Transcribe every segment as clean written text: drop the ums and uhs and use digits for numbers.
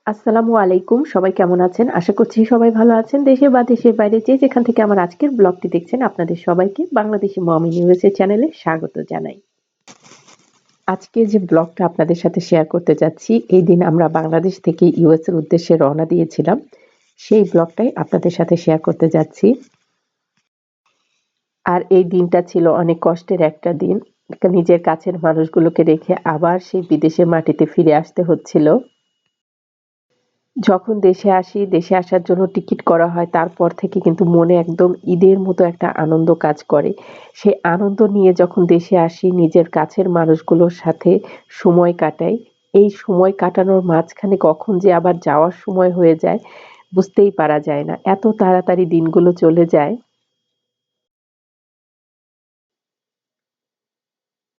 আসসালামু আলাইকুম। সবাই কেমন আছেন? আশা করছি সবাই ভালো আছেন। দেশে বা দেশের বাইরে যে যেখান থেকে আমার আজকের ব্লগটি দেখছেন আপনাদের সবাইকে বাংলাদেশি মমি নিউজের চ্যানেলে স্বাগত জানাই। আজকে যে ব্লগটা আপনাদের সাথে শেয়ার করতে যাচ্ছি, এই দিন আমরা বাংলাদেশ থেকে ইউএস এর উদ্দেশ্যে রওনা দিয়েছিলাম। সেই ব্লগটাই আপনাদের সাথে শেয়ার করতে যাচ্ছি। আর এই দিনটা ছিল অনেক কষ্টের একটা দিন। নিজের কাছের মানুষগুলোকে রেখে আবার সেই বিদেশের মাটিতে ফিরে আসতে হচ্ছিল। যখন দেশে আসি, দেশে আসার জন্য টিকিট করা হয় তারপর থেকে কিন্তু মনে একদম ঈদের মতো একটা আনন্দ কাজ করে। সেই আনন্দ নিয়ে যখন দেশে আসি নিজের কাছের মানুষগুলোর সাথে সময় কাটাই। এই সময় কাটানোর মাঝখানে কখন যে আবার যাওয়ার সময় হয়ে যায় বুঝতেই পারা যায় না। এত তাড়াতাড়ি দিনগুলো চলে যায়।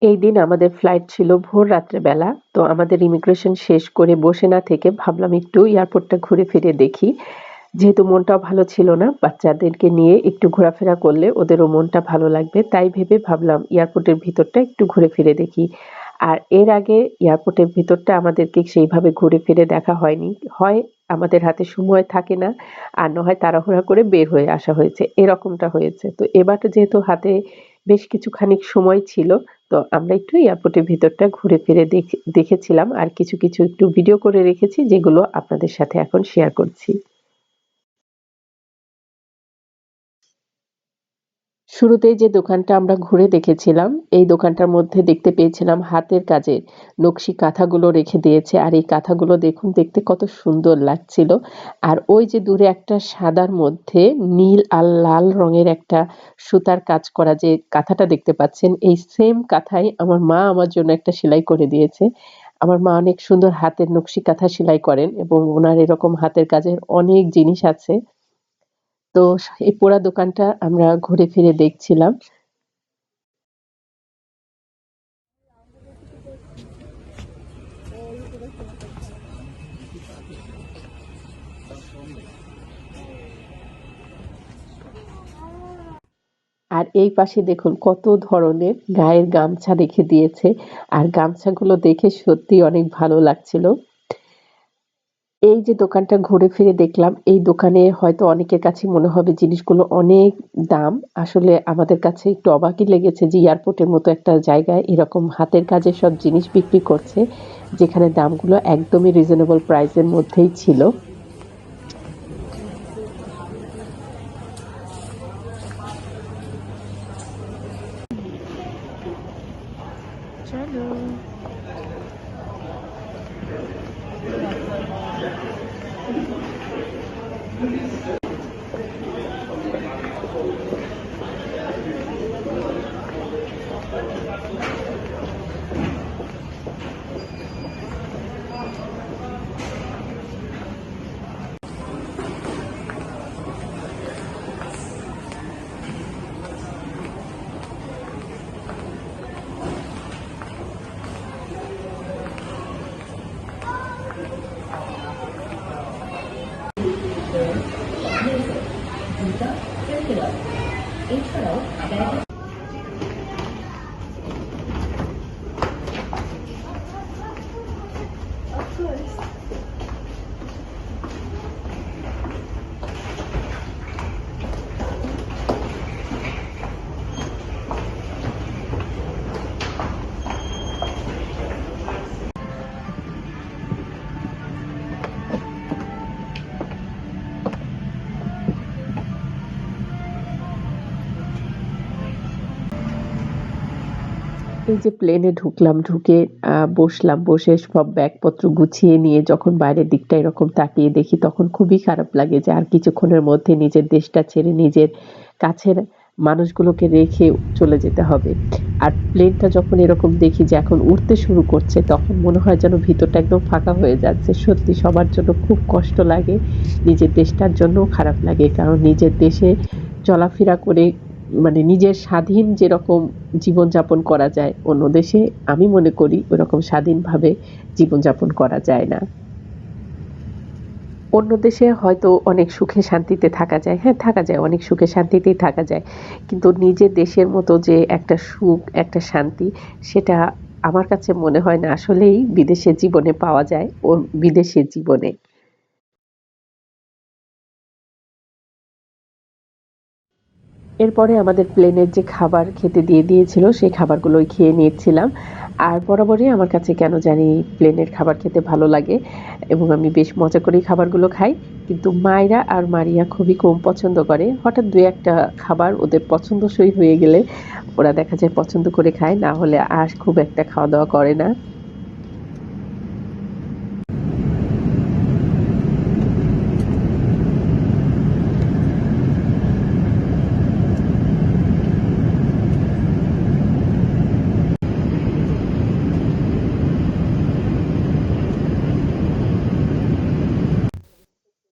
এই দিন আমাদের ফ্লাইট ছিল ভোর রাত্রে বেলা। তো আমাদের ইমিগ্রেশন শেষ করে বসে না থেকে ভাবলাম একটু এয়ারপোর্টটা ঘুরে ফিরে দেখি। যেহেতু মনটাও ভালো ছিল না, বাচ্চাদেরকে নিয়ে একটু ঘোরাফেরা করলে ওদেরও মনটা ভালো লাগবে। তাই ভেবে ভাবলাম এয়ারপোর্টের ভিতরটা একটু ঘুরে ফিরে দেখি। আর এর আগে এয়ারপোর্টের ভিতরটা আমাদেরকে সেইভাবে ঘুরে ফিরে দেখা হয়নি। হয় আমাদের হাতে সময় থাকে না, আর না হয় তাড়াহুড়া করে বের হয়ে আসা হয়েছে। এরকমটা হয়েছে। তো এবার যেহেতু হাতে বেশ কিছুখানিক সময় ছিল, তো আমরা একটু এয়ারপোর্টের ভিতরটা ঘুরে ফিরে দেখেছিলাম। আর কিছু একটু ভিডিও করে রেখেছি যেগুলো আপনাদের সাথে এখন শেয়ার করছি। শুরুতেই যে দোকানটা আমরা ঘুরে দেখেছিলাম, এই দোকানটার মধ্যে দেখতে পেয়েছিলাম হাতের কাজের নকশি কাঁথাগুলো রেখে দিয়েছে। আর এই কাঁথাগুলো দেখুন দেখতে কত সুন্দর লাগছিল। আর ওই যে দূরে একটা সাদার মধ্যে নীল আর লাল রঙের একটা সুতার কাজ করা যে কাঁথাটা দেখতে পাচ্ছেন, এই সেম কাঁথাই আমার মা আমার জন্য একটা সেলাই করে দিয়েছে। আমার মা অনেক সুন্দর হাতের নকশি কাঁথা সেলাই করেন এবং ওনার এরকম হাতের কাজের অনেক জিনিস আছে। তো এই পুরা দোকানটা আমরা ঘুরে ফিরে দেখছিলাম। আর এই পাশে দেখুন কত ধরনের গায়ের গামছা রেখে দিয়েছে। আর গামছাগুলো দেখে সত্যি অনেক ভালো লাগছিল। এই যে দোকানটা ঘুরে ফিরে দেখলাম, এই দোকানে হয়তো অনেকের কাছে মনে হবে জিনিসগুলো অনেক দাম। আসলে আমাদের কাছে একটু অবাকই লেগেছে যে এয়ারপোর্টের মতো একটা জায়গায় এরকম হাতের কাজের সব জিনিস বিক্রি করছে, যেখানে দামগুলো একদমই রিজনেবল প্রাইসের মধ্যেই ছিল। চলো। এই যে প্লেনে ঢুকলাম, ঢুকে বসলাম, বসে সব ব্যাগপত্র গুছিয়ে নিয়ে যখন বাইরের দিকটা এরকম তাকিয়ে দেখি তখন খুবই খারাপ লাগে যে আর কিছুক্ষণের মধ্যে নিজের দেশটা ছেড়ে নিজের কাছের মানুষগুলোকে রেখে চলে যেতে হবে। আর প্লেনটা যখন এরকম দেখি যে এখন উড়তে শুরু করছে তখন মনে হয় যেন ভিতরটা একদম ফাঁকা হয়ে যাচ্ছে। সত্যি সবার জন্য খুব কষ্ট লাগে, নিজের দেশটার জন্যও খারাপ লাগে। কারণ নিজের দেশে চলাফেরা করে মানে নিজের স্বাধীন যেরকম জীবনযাপন করা যায়, অন্য দেশে আমি মনে করি ওরকম স্বাধীনভাবে জীবনযাপন করা যায় না। অন্য দেশে হয়তো অনেক সুখে শান্তিতে থাকা যায়। হ্যাঁ, থাকা যায়, অনেক সুখে শান্তিতেই থাকা যায়। কিন্তু নিজের দেশের মতো যে একটা সুখ, একটা শান্তি সেটা আমার কাছে মনে হয় না আসলেই বিদেশের জীবনে পাওয়া যায় ও বিদেশের জীবনে। এরপরে আমাদের প্লেনের যে খাবার খেতে দিয়ে দিয়েছিল সেই খাবারগুলোই খেয়ে নিচ্ছিলাম। আর বরাবরই আমার কাছে কেন জানি প্লেনের খাবার খেতে ভালো লাগে এবং আমি বেশ মজা করেই খাবারগুলো খাই। কিন্তু মাইরা আর মারিয়া খুবই কম পছন্দ করে। হঠাৎ ২-১ টা খাবার ওদের পছন্দসই হয়ে গেলে ওরা দেখা যায় পছন্দ করে খায়, না হলে আর খুব একটা খাওয়া-দাওয়া করে না।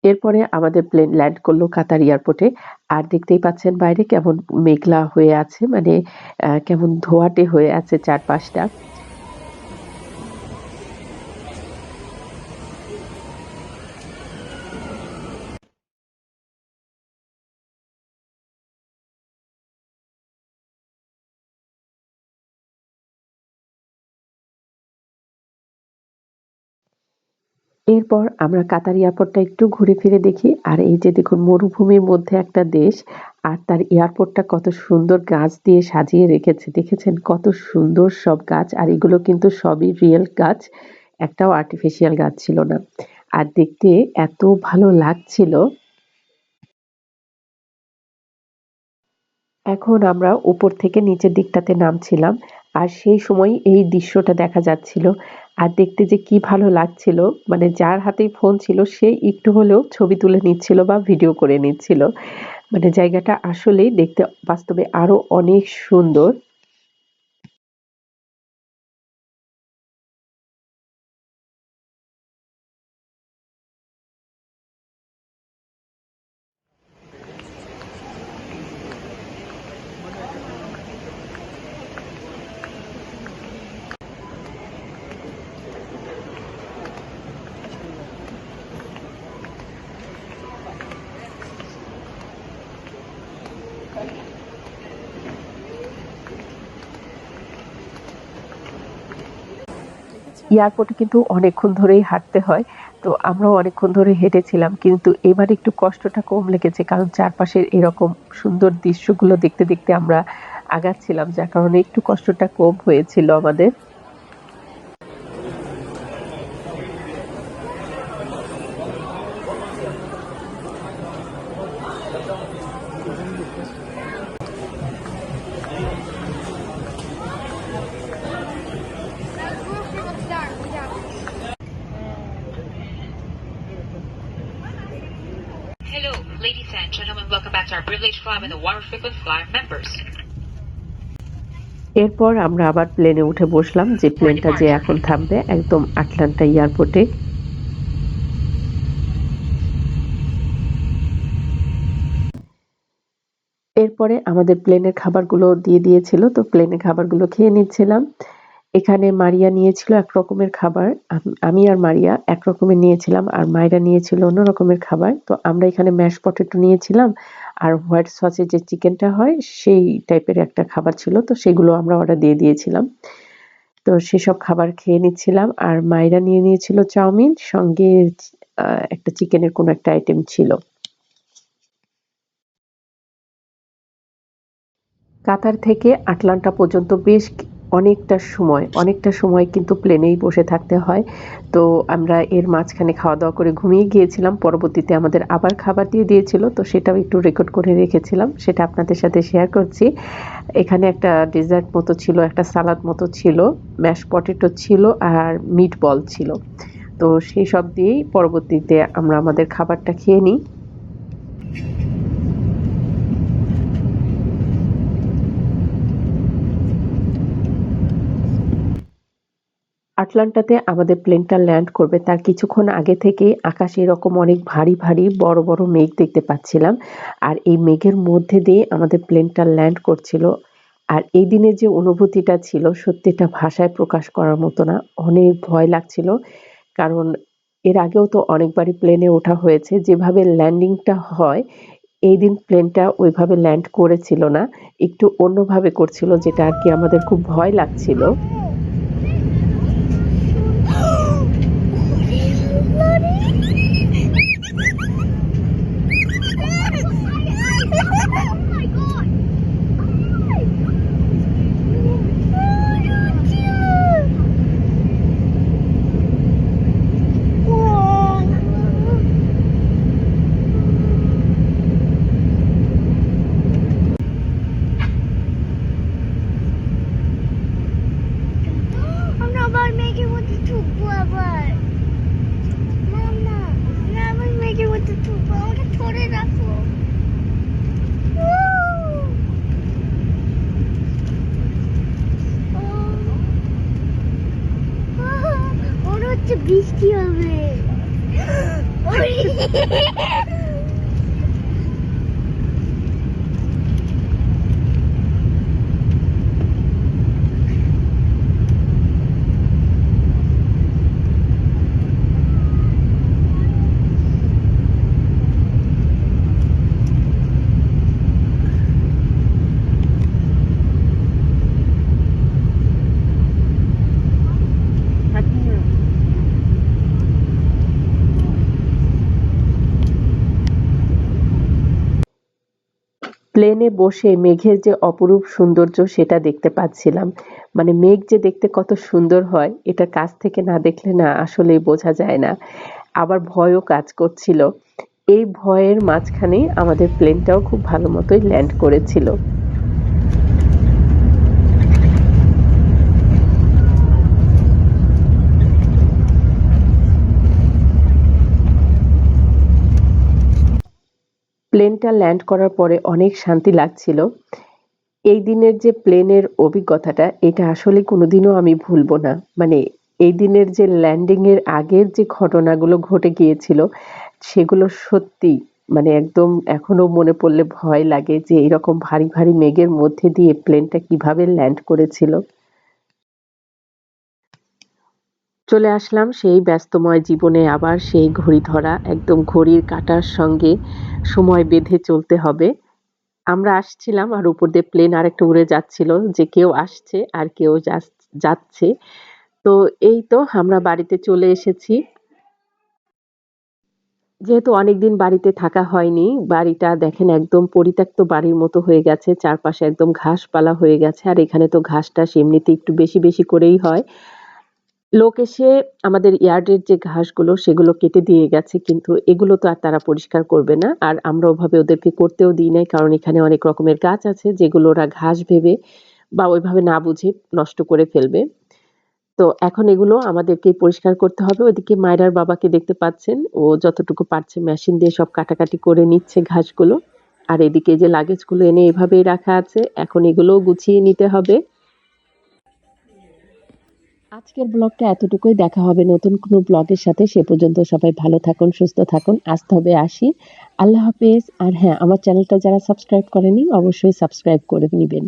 এরপরে আমাদের প্লেন ল্যান্ড করলো কাতার এয়ারপোর্টে। আর দেখতেই পাচ্ছেন বাইরে কেমন মেঘলা হয়ে আছে, মানে কেমন ধোঁয়াটে হয়ে আছে চারপাশটা। এরপর আমরা কাতার এয়ারপোর্টটা একটু ঘুরে ফিরে দেখি। আর এই যে দেখুন মরুভূমির মধ্যে একটা দেশ, আর তার এয়ারপোর্টটা কত সুন্দর গাছ দিয়ে সাজিয়ে রেখেছে। দেখেছেন কত সুন্দর সব গাছ, আর এগুলো কিন্তু সবই রিয়েল গাছ, একটাও আর্টিফিশিয়াল গাছ ছিল না। আর দেখতে এত ভালো লাগছিল। এখন আমরা উপর থেকে নিচের দিকটাতে নামছিলাম। আর সেই সময় এই দৃশ্যটা দেখা যাচ্ছিল। আর দেখতে যে কি ভালো লাগছিল, মানে যার হাতেই ফোন ছিল সে একটু হলেও ছবি তুলে নিচ্ছিল বা ভিডিও করে নিচ্ছিল। মানে জায়গাটা আসলেই দেখতে বাস্তবে আরো অনেক সুন্দর। এয়ারপোর্টে কিন্তু অনেকক্ষণ ধরেই হাঁটতে হয়। তো আমরাও অনেকক্ষণ ধরে হেঁটেছিলাম। কিন্তু এবার একটু কষ্টটা কম লেগেছে। কারণ চারপাশের এরকম সুন্দর দৃশ্যগুলো দেখতে, দেখতে আমরা আগাচ্ছিলাম। যার কারণে একটু কষ্টটা কম হয়েছিল আমাদের। Hello, ladies and gentlemen. Welcome back to our Privilege Club and the Water Frequent Flyer members. এরপর আমরা আবার প্লেনে উঠে বসলাম, যে For প্লেনটা যে departure. এখন থামবে একদম আটলান্টা এয়ারপোর্টে। এরপরে আমাদের প্লেনের খাবারগুলো দিয়ে দিয়েছিল। তো প্লেনের খাবারগুলো খেয়ে নিচ্ছিলাম। এখানে মারিয়া নিয়েছিল এক রকমের খাবার। আমি আর মারিয়া এক রকমের নিয়েছিলাম, আর মাইরা নিয়েছিল অন্য রকমের খাবার। তো আমরা এখানে ম্যাশ পটেটো নিয়েছিলাম, আর হোয়াইট সসের যে চিকেনটা হয় সেই টাইপের একটা খাবার ছিল। তো সেগুলো আমরা অর্ডার দিয়ে দিয়েছিলাম। তো সেসব খাবার খেয়ে নিচ্ছিলাম। আর মাইরা নিয়ে নিয়েছিল চাউমিন, সঙ্গে আ একটা চিকেনের কোনো একটা আইটেম ছিল। কাতার থেকে আটলান্টা পর্যন্ত বেশ অনেকটা সময় কিন্তু প্লেনেই বসে থাকতে হয়। তো আমরা এর মাঝখানে খাওয়া-দাওয়া করে ঘুমিয়ে গিয়েছিলাম। পরবর্তীতে আমাদের আবার খাবার দিয়ে দিয়েছিল। তো সেটাও একটু রেকর্ড করে রেখেছিলাম। সেটা আপনাদের সাথে শেয়ার করছি। এখানে একটা ডেজার্ট মতো ছিল, একটা সালাদ মতো ছিল, ম্যাশ পটেটো ছিল আর মিট বল ছিল। তো সেসব দিয়েই পরবর্তীতে আমরা আমাদের খাবারটা খেয়ে নিই। আটলান্টাতে আমাদের প্লেনটা ল্যান্ড করবে তার কিছুক্ষণ আগে থেকেই আকাশে এরকম অনেক ভারী, ভারী বড়, বড় মেঘ দেখতে পাচ্ছিলাম। আর এই মেঘের মধ্যে দিয়ে আমাদের প্লেনটা ল্যান্ড করছিল। আর এই দিনের যে অনুভূতিটা ছিল সত্যি এটা ভাষায় প্রকাশ করার মতো না। অনেক ভয় লাগছিল। কারণ এর আগেও তো অনেকবারই প্লেনে ওঠা হয়েছে। যেভাবে ল্যান্ডিংটা হয়, এইদিন প্লেনটা ওইভাবে ল্যান্ড করেছিল না। একটু অন্যভাবে করছিল, যেটা আরকি আমাদের খুব ভয় লাগছিল। Oh my god! প্লেনে বসে মেঘের যে অপরূপ সৌন্দর্য সেটা দেখতে পাচ্ছিলাম। মানে মেঘ যে দেখতে কত সুন্দর হয় এটা কাছ থেকে না দেখলে না আসলেই বোঝা যায় না। আবার ভয়ও কাজ করছিল। এই ভয়ের মাঝখানেই আমাদের প্লেনটাও খুব ভালো মতোই ল্যান্ড করেছিল। প্লেনটা ল্যান্ড করার পরে অনেক শান্তি লাগছিল। এই দিনের যে প্লেনের অভিজ্ঞতাটা এটা আসলে কোনোদিনও আমি ভুলবো না। মানে এই দিনের যে ল্যান্ডিং এর আগের যে ঘটনাগুলো ঘটে গিয়েছিল সেগুলো সত্যি মানে একদম এখনো মনে পড়লে ভয় লাগে যে এরকম ভারী ভারী মেঘের মধ্যে দিয়ে প্লেনটা কিভাবে ল্যান্ড করেছিল। চলে আসলাম সেই ব্যস্তময় জীবনে আবার সেই ঘড়ি ধরা একদম ঘড়ির কাঁটার সঙ্গে সময় বেঁধে চলতে হবে। আমরা আসছিলাম আর উপর দিয়ে প্লেন আরেকটা উড়ে যাচ্ছিল যে কেউ আসছে আর কেউ যাচ্ছে। তো এই তো আমরা বাড়িতে চলে এসেছি। যেহেতু অনেকদিন বাড়িতে থাকা হয়নি, বাড়িটা দেখেন একদম পরিত্যক্ত বাড়ির মতো হয়ে গেছে। চারপাশে একদম ঘাসপালা হয়ে গেছে। আর এখানে তো ঘাস-টাস এমনিতেই একটু বেশি, বেশি করেই হয়। লোক এসে আমাদের ইয়ার্ডের যে ঘাসগুলো সেগুলো কেটে দিয়ে গেছে কিন্তু এগুলো তো আর তারা পরিষ্কার করবে না। আর আমরা ওভাবে ওদেরকে করতেও দিই নাই কারণ এখানে অনেক রকমের গাছ আছে যেগুলো ওরা ঘাস ভেবে বা ওইভাবে না বুঝে নষ্ট করে ফেলবে। তো এখন এগুলো আমাদেরকেই পরিষ্কার করতে হবে। ওইদিকে মায়রার বাবাকে দেখতে পাচ্ছেন। ও যতটুকু পারছে মেশিন দিয়ে সব কাটাকাটি করে নিচ্ছে ঘাসগুলো। আর এদিকে যে লাগেজগুলো এনে এভাবেই রাখা আছে। এখন এগুলোও গুছিয়ে নিতে হবে। আজকের ব্লগটা এতটুকুই। দেখা হবে নতুন কোনো ব্লগের সাথে। সে পর্যন্ত সবাই ভালো থাকুন, সুস্থ থাকুন। আজ তবে আসি। আল্লাহ হাফেজ। আর হ্যাঁ, আমার চ্যানেলটা যারা সাবস্ক্রাইব করেনি অবশ্যই সাবস্ক্রাইব করে নিবেন।